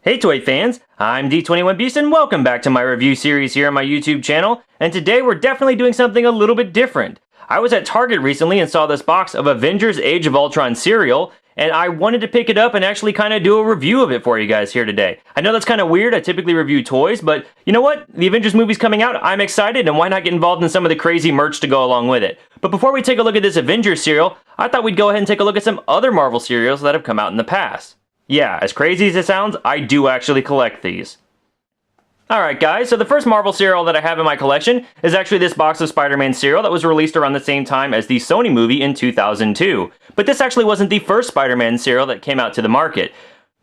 Hey Toy fans, I'm D21Beast and welcome back to my review series here on my YouTube channel, and today we're definitely doing something a little bit different. I was at Target recently and saw this box of Avengers Age of Ultron cereal, and I wanted to pick it up and actually kind of do a review of it for you guys here today. I know that's kind of weird, I typically review toys, but you know what? The Avengers movie's coming out, I'm excited, and why not get involved in some of the crazy merch to go along with it. But before we take a look at this Avengers cereal, I thought we'd go ahead and take a look at some other Marvel cereals that have come out in the past. Yeah, as crazy as it sounds, I do actually collect these. Alright guys, so the first Marvel cereal that I have in my collection is actually this box of Spider-Man cereal that was released around the same time as the Sony movie in 2002. But this actually wasn't the first Spider-Man cereal that came out to the market.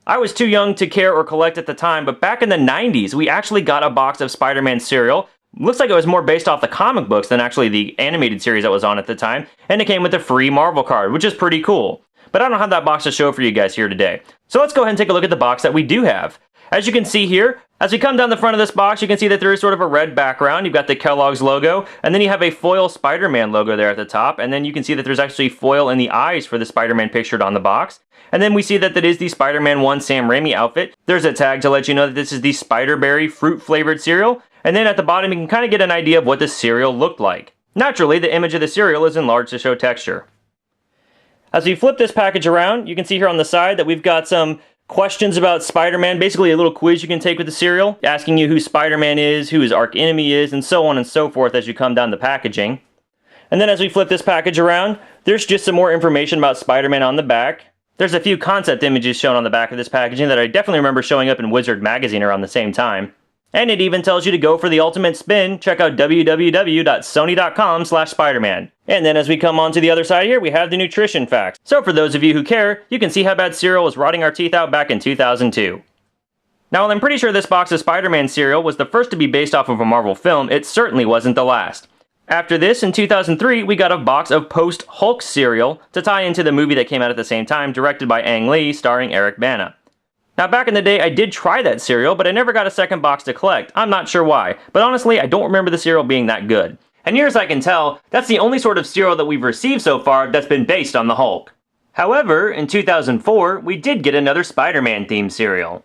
I was too young to care or collect at the time, but back in the 90s, we actually got a box of Spider-Man cereal. Looks like it was more based off the comic books than actually the animated series that was on at the time, and it came with a free Marvel card, which is pretty cool. But I don't have that box to show for you guys here today. So let's go ahead and take a look at the box that we do have. As you can see here, as we come down the front of this box, you can see that there is sort of a red background. You've got the Kellogg's logo, and then you have a foil Spider-Man logo there at the top, and then you can see that there's actually foil in the eyes for the Spider-Man pictured on the box. And then we see that that is the Spider-Man 1 Sam Raimi outfit. There's a tag to let you know that this is the Spider-Berry fruit-flavored cereal, and then at the bottom you can kind of get an idea of what the cereal looked like. Naturally, the image of the cereal is enlarged to show texture. As we flip this package around, you can see here on the side that we've got some questions about Spider-Man, basically a little quiz you can take with the cereal, asking you who Spider-Man is, who his arch enemy is, and so on and so forth as you come down the packaging. And then as we flip this package around, there's just some more information about Spider-Man on the back. There's a few concept images shown on the back of this packaging that I definitely remember showing up in Wizard magazine around the same time. And it even tells you to go for the ultimate spin, check out www.sony.com/Spider-Man. And then as we come on to the other side here, we have the nutrition facts. So for those of you who care, you can see how bad cereal was rotting our teeth out back in 2002. Now while I'm pretty sure this box of Spider-Man cereal was the first to be based off of a Marvel film, it certainly wasn't the last. After this, in 2003, we got a box of Post-Hulk cereal to tie into the movie that came out at the same time, directed by Ang Lee, starring Eric Bana. Now back in the day, I did try that cereal, but I never got a second box to collect. I'm not sure why, but honestly, I don't remember the cereal being that good. And near as I can tell, that's the only sort of cereal that we've received so far that's been based on the Hulk. However, in 2004, we did get another Spider-Man themed cereal.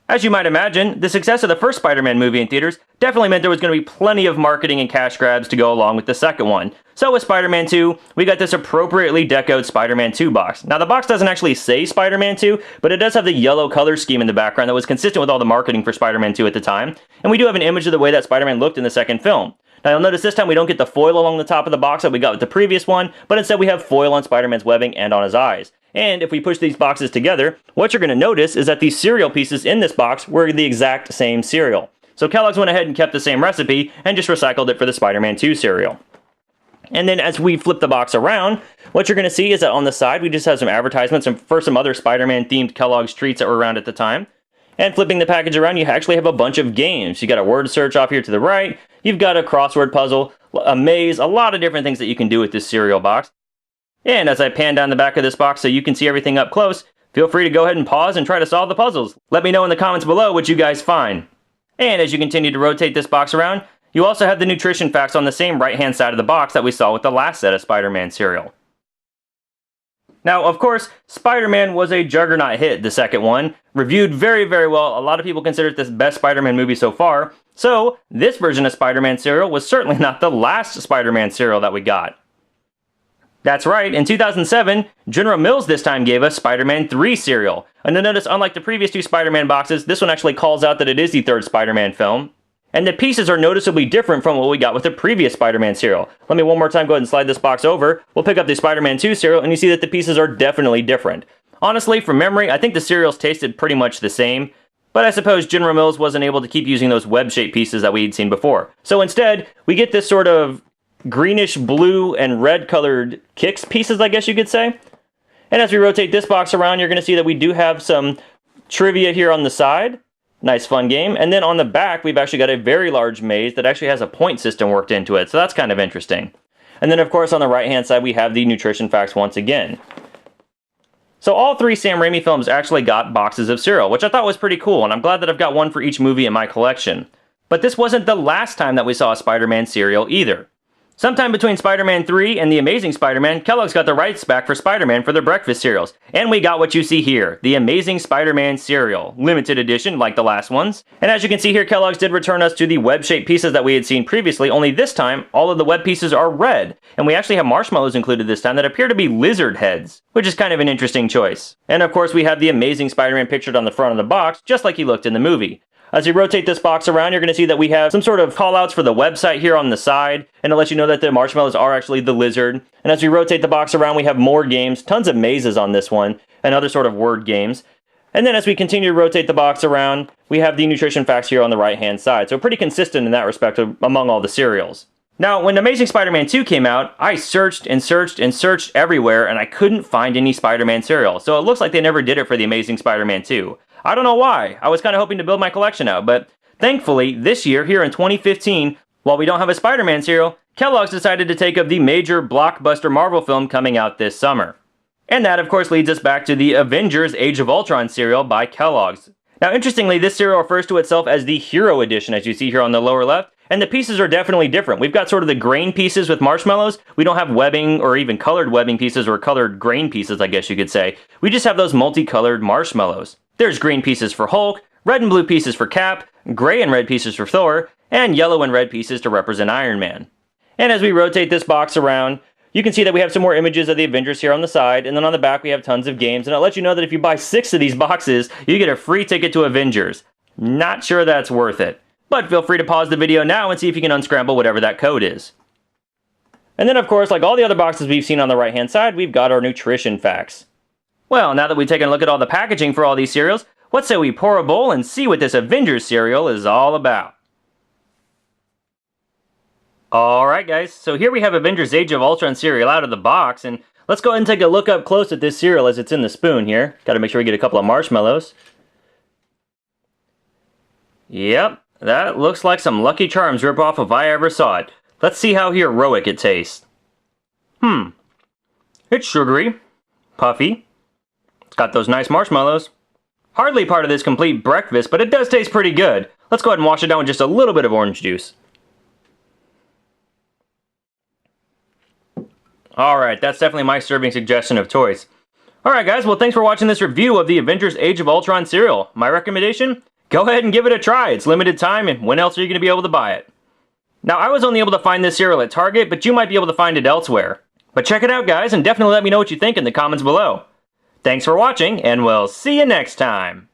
As you might imagine, the success of the first Spider-Man movie in theaters definitely meant there was going to be plenty of marketing and cash grabs to go along with the second one. So with Spider-Man 2, we got this appropriately decoed Spider-Man 2 box. Now the box doesn't actually say Spider-Man 2, but it does have the yellow color scheme in the background that was consistent with all the marketing for Spider-Man 2 at the time. And we do have an image of the way that Spider-Man looked in the second film. Now you'll notice this time we don't get the foil along the top of the box that we got with the previous one, but instead we have foil on Spider-Man's webbing and on his eyes. And if we push these boxes together, what you're going to notice is that these cereal pieces in this box were the exact same cereal. So Kellogg's went ahead and kept the same recipe and just recycled it for the Spider-Man 2 cereal. And then as we flip the box around, what you're going to see is that on the side we just have some advertisements for some other Spider-Man themed Kellogg's treats that were around at the time. And flipping the package around, you actually have a bunch of games. You got a word search off here to the right, you've got a crossword puzzle, a maze, a lot of different things that you can do with this cereal box. And as I pan down the back of this box so you can see everything up close, feel free to go ahead and pause and try to solve the puzzles. Let me know in the comments below what you guys find. And as you continue to rotate this box around, you also have the nutrition facts on the same right-hand side of the box that we saw with the last set of Spider-Man cereal. Now, of course, Spider-Man was a juggernaut hit, the second one. Reviewed very, very well. A lot of people consider it the best Spider-Man movie so far. So, this version of Spider-Man cereal was certainly not the last Spider-Man cereal that we got. That's right, in 2007, General Mills this time gave us Spider-Man 3 cereal. And you'll notice, unlike the previous two Spider-Man boxes, this one actually calls out that it is the third Spider-Man film. And the pieces are noticeably different from what we got with the previous Spider-Man cereal. Let me one more time go ahead and slide this box over. We'll pick up the Spider-Man 2 cereal, and you see that the pieces are definitely different. Honestly, from memory, I think the cereals tasted pretty much the same. But I suppose General Mills wasn't able to keep using those web-shaped pieces that we'd seen before. So instead, we get this sort of greenish blue and red colored Kix pieces, I guess you could say. And as we rotate this box around, you're going to see that we do have some trivia here on the side. Nice fun game. And then on the back, we've actually got a very large maze that actually has a point system worked into it. So that's kind of interesting. And then of course on the right hand side, we have the nutrition facts once again. So all three Sam Raimi films actually got boxes of cereal, which I thought was pretty cool. And I'm glad that I've got one for each movie in my collection. But this wasn't the last time that we saw a Spider-Man cereal either. Sometime between Spider-Man 3 and The Amazing Spider-Man, Kellogg's got the rights back for Spider-Man for their breakfast cereals. And we got what you see here, the Amazing Spider-Man Cereal. Limited edition, like the last ones. And as you can see here, Kellogg's did return us to the web-shaped pieces that we had seen previously, only this time, all of the web pieces are red. And we actually have marshmallows included this time that appear to be lizard heads, which is kind of an interesting choice. And of course, we have the Amazing Spider-Man pictured on the front of the box, just like he looked in the movie. As you rotate this box around, you're going to see that we have some sort of callouts for the website here on the side, and to let you know that the marshmallows are actually the lizard. And as we rotate the box around, we have more games, tons of mazes on this one, and other sort of word games. And then as we continue to rotate the box around, we have the nutrition facts here on the right-hand side. So pretty consistent in that respect among all the cereals. Now, when Amazing Spider-Man 2 came out, I searched and searched and searched everywhere, and I couldn't find any Spider-Man cereal. So it looks like they never did it for the Amazing Spider-Man 2. I don't know why. I was kind of hoping to build my collection out, but thankfully, this year, here in 2015, while we don't have a Spider-Man cereal, Kellogg's decided to take up the major blockbuster Marvel film coming out this summer. And that, of course, leads us back to the Avengers Age of Ultron cereal by Kellogg's. Now, interestingly, this cereal refers to itself as the Hero Edition, as you see here on the lower left, and the pieces are definitely different. We've got sort of the grain pieces with marshmallows. We don't have webbing or even colored webbing pieces or colored grain pieces, I guess you could say. We just have those multicolored marshmallows. There's green pieces for Hulk, red and blue pieces for Cap, gray and red pieces for Thor, and yellow and red pieces to represent Iron Man. And as we rotate this box around, you can see that we have some more images of the Avengers here on the side, and then on the back we have tons of games, and I'll let you know that if you buy 6 of these boxes, you get a free ticket to Avengers. Not sure that's worth it. But feel free to pause the video now and see if you can unscramble whatever that code is. And then of course, like all the other boxes we've seen on the right hand side, we've got our nutrition facts. Well, now that we've taken a look at all the packaging for all these cereals, what say we pour a bowl and see what this Avengers cereal is all about. Alright guys, so here we have Avengers Age of Ultron cereal out of the box, and let's go ahead and take a look up close at this cereal as it's in the spoon here. Gotta make sure we get a couple of marshmallows. Yep, that looks like some Lucky Charms ripoff if I ever saw it. Let's see how heroic it tastes. It's sugary, puffy. It's got those nice marshmallows. Hardly part of this complete breakfast, but it does taste pretty good. Let's go ahead and wash it down with just a little bit of orange juice. Alright, that's definitely my serving suggestion of choice. Alright guys, well thanks for watching this review of the Avengers Age of Ultron cereal. My recommendation? Go ahead and give it a try. It's limited time, and when else are you going to be able to buy it? Now, I was only able to find this cereal at Target, but you might be able to find it elsewhere. But check it out guys, and definitely let me know what you think in the comments below. Thanks for watching, and we'll see you next time.